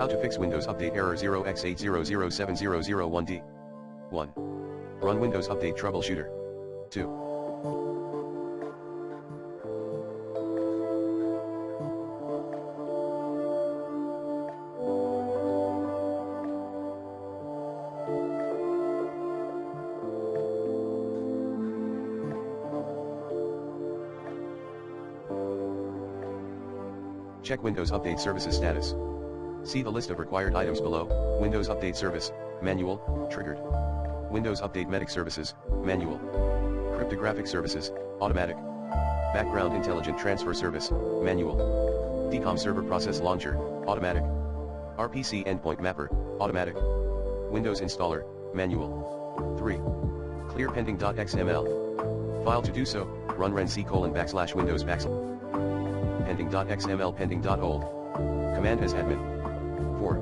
How to fix Windows Update error 0x80070001d. 1. Run Windows Update Troubleshooter. 2. Check Windows Update Services status. See the list of required items below. Windows Update Service, Manual, Triggered. Windows Update Medic Services, Manual. Cryptographic Services, Automatic. Background Intelligent Transfer Service, Manual. DCOM Server Process Launcher, Automatic. RPC Endpoint Mapper, Automatic. Windows Installer, Manual. 3. Clear pending.xml. File to do so, run ren/c:\windows pending.xml pending.old. Command as admin. 4.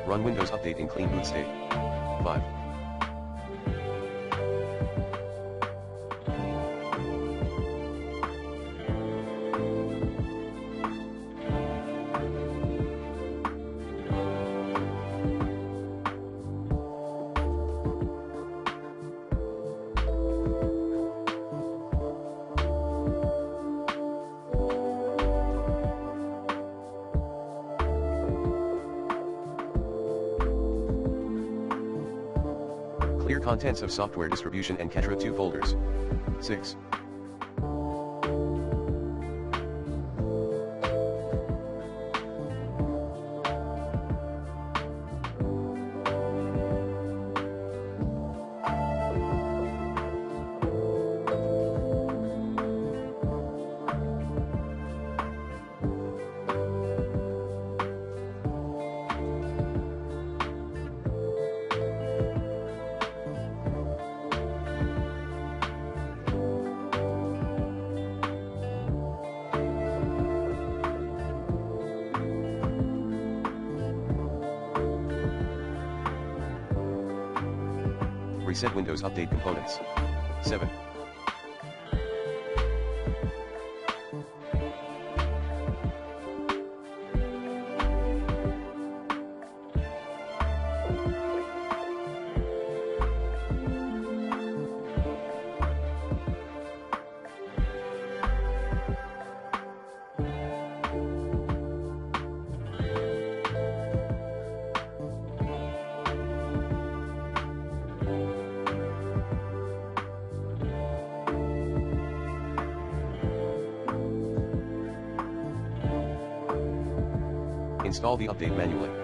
Run Windows Update in clean boot state. 5. Clear contents of software distribution and Catra 2 folders. 6. Reset Windows Update components. 7. Install the update manually.